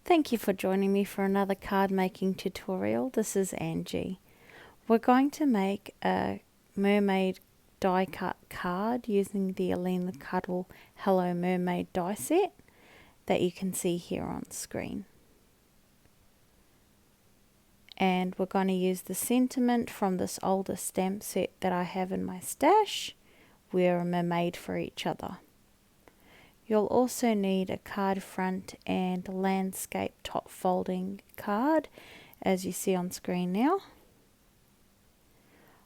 Thank you for joining me for another card making tutorial. This is Angie. We're going to make a mermaid die cut card using the Alina Cuddle Hello Mermaid die set that you can see here on screen. And we're going to use the sentiment from this older stamp set that I have in my stash. We're a mermaid for each other. You'll also need a card front and landscape top folding card, as you see on screen now.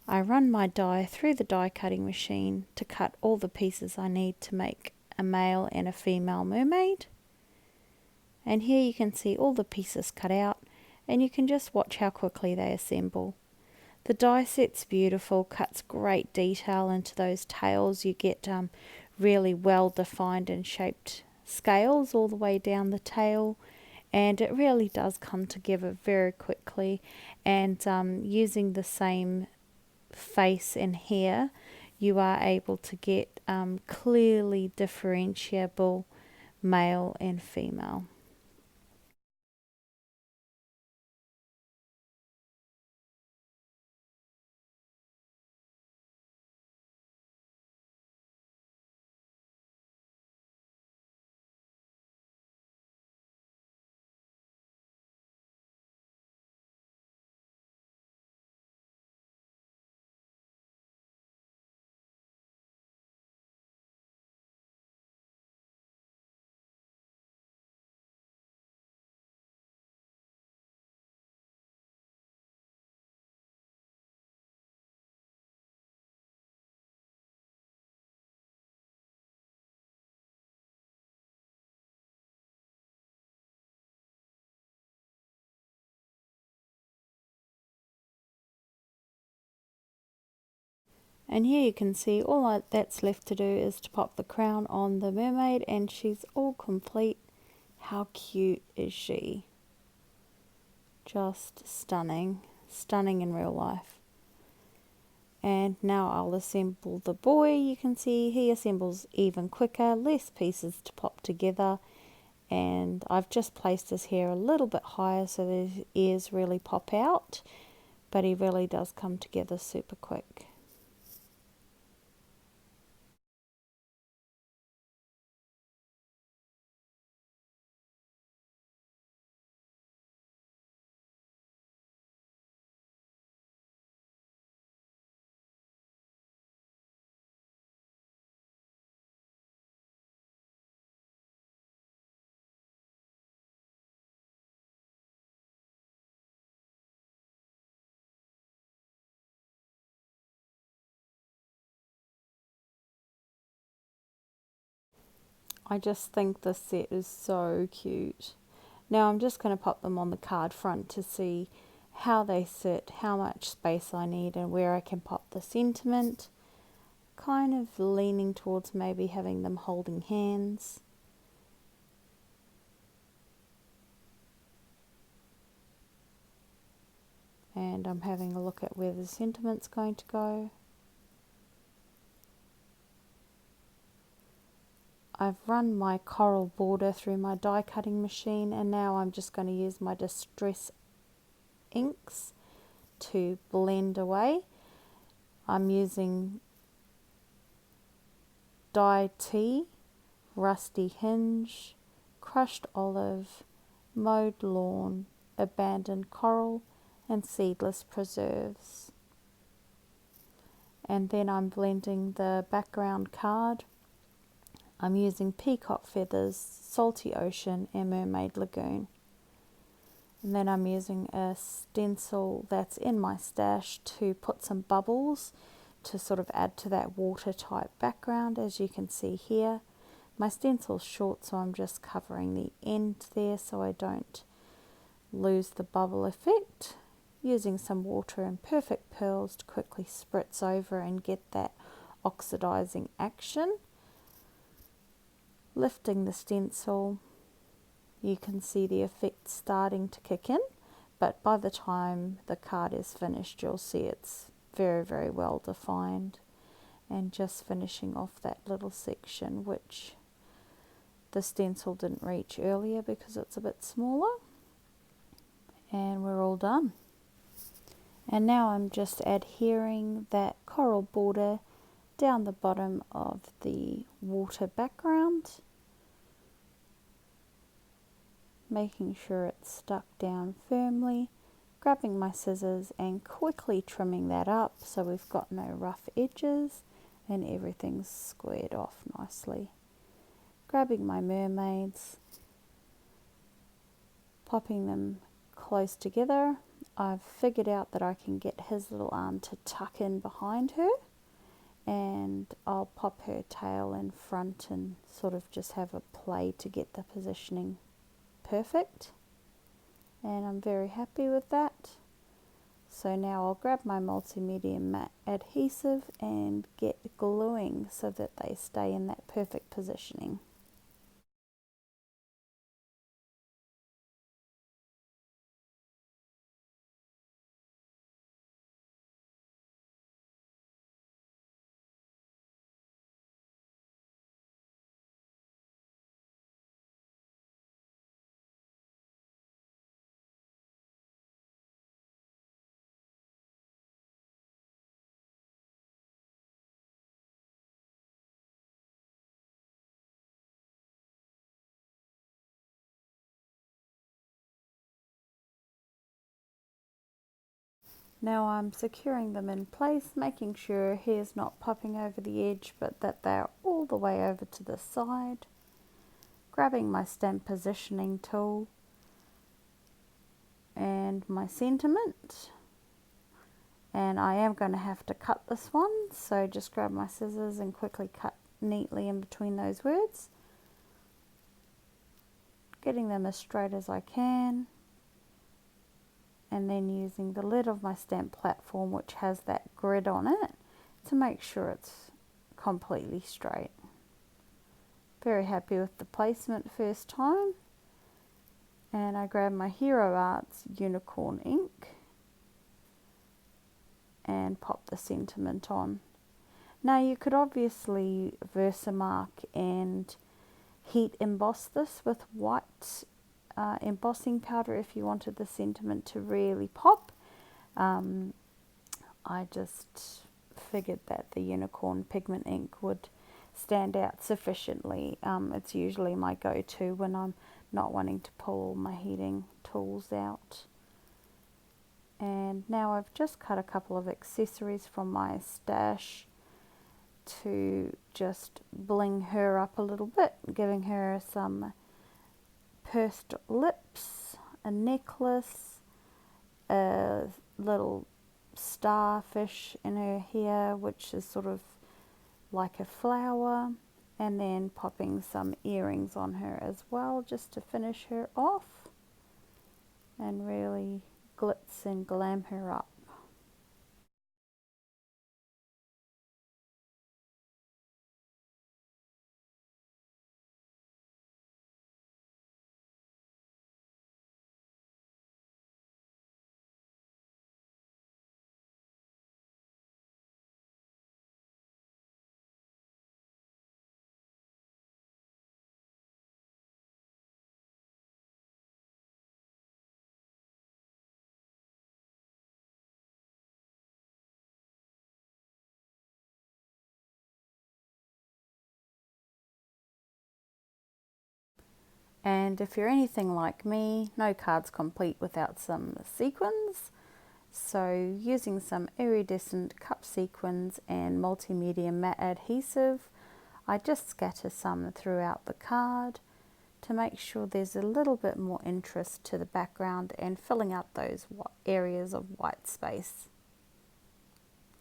I run my die through the die cutting machine to cut all the pieces I need to make a male and a female mermaid. And here you can see all the pieces cut out, and you can just watch how quickly they assemble. The die set's beautiful, cuts great detail into those tails. You get really well defined and shaped scales all the way down the tail, and it really does come together very quickly. And using the same face and hair, you are able to get clearly differentiable male and female. And here you can see all that's left to do is to pop the crown on the mermaid, and she's all complete. How cute is she? Just stunning, stunning in real life. And now I'll assemble the boy. You can see he assembles even quicker, less pieces to pop together. And I've just placed his hair a little bit higher so that his ears really pop out, but he really does come together super quick. I just think this set is so cute. Now I'm just going to pop them on the card front to see how they sit, how much space I need, and where I can pop the sentiment. Kind of leaning towards maybe having them holding hands. And I'm having a look at where the sentiment's going to go. I've run my coral border through my die cutting machine, and now I'm just going to use my distress inks to blend away. I'm using Dye Tea, Rusty Hinge, Crushed Olive, Mowed Lawn, Abandoned Coral, and Seedless Preserves. And then I'm blending the background card. I'm using Peacock Feathers, Salty Ocean, and Mermaid Lagoon. And then I'm using a stencil that's in my stash to put some bubbles to sort of add to that water type background, as you can see here. My stencil's short, so I'm just covering the end there so I don't lose the bubble effect. Using some water and perfect pearls to quickly spritz over and get that oxidizing action. Lifting the stencil, you can see the effect starting to kick in, but by the time the card is finished, you'll see it's very, very well defined. And just finishing off that little section, which the stencil didn't reach earlier because it's a bit smaller. And we're all done. And now I'm just adhering that coral border down the bottom of the water background, making sure it's stuck down firmly, grabbing my scissors and quickly trimming that up so we've got no rough edges and everything's squared off nicely. Grabbing my mermaids, popping them close together. I've figured out that I can get his little arm to tuck in behind her, and I'll pop her tail in front and sort of just have a play to get the positioning perfect. And I'm very happy with that. So now I'll grab my multimedia matte adhesive and get gluing so that they stay in that perfect positioning. Now I'm securing them in place, making sure her hair's not popping over the edge, but that they're all the way over to the side. Grabbing my stamp positioning tool and my sentiment. And I am going to have to cut this one, so just grab my scissors and quickly cut neatly in between those words. Getting them as straight as I can. And then using the lid of my stamp platform, which has that grid on it, to make sure it's completely straight. Very happy with the placement first time. And I grab my Hero Arts unicorn ink and pop the sentiment on. Now you could obviously Versamark and heat emboss this with white embossing powder if you wanted the sentiment to really pop. I just figured that the unicorn pigment ink would stand out sufficiently. It's usually my go-to when I'm not wanting to pull all my heating tools out. And now I've just cut a couple of accessories from my stash to just bling her up a little bit, giving her some pursed lips, a necklace, a little starfish in her hair, which is sort of like a flower, and then popping some earrings on her as well, just to finish her off and really glitz and glam her up. And if you're anything like me, no card's complete without some sequins. So using some iridescent cup sequins and multimedia matte adhesive, I just scatter some throughout the card to make sure there's a little bit more interest to the background and filling out those areas of white space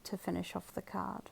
to finish off the card.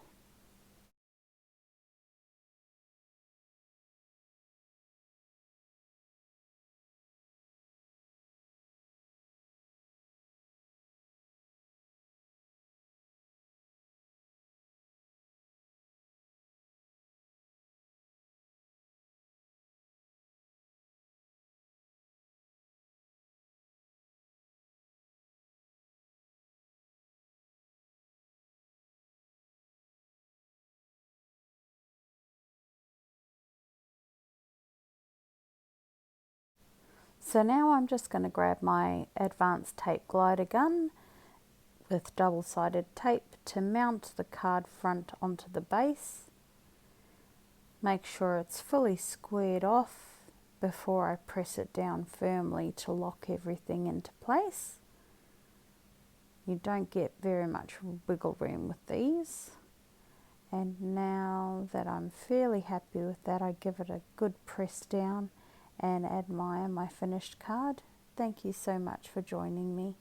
So now I'm just going to grab my advanced tape glider gun with double-sided tape to mount the card front onto the base. Make sure it's fully squared off before I press it down firmly to lock everything into place. You don't get very much wiggle room with these. And now that I'm fairly happy with that, I give it a good press down and admire my finished card. Thank you so much for joining me.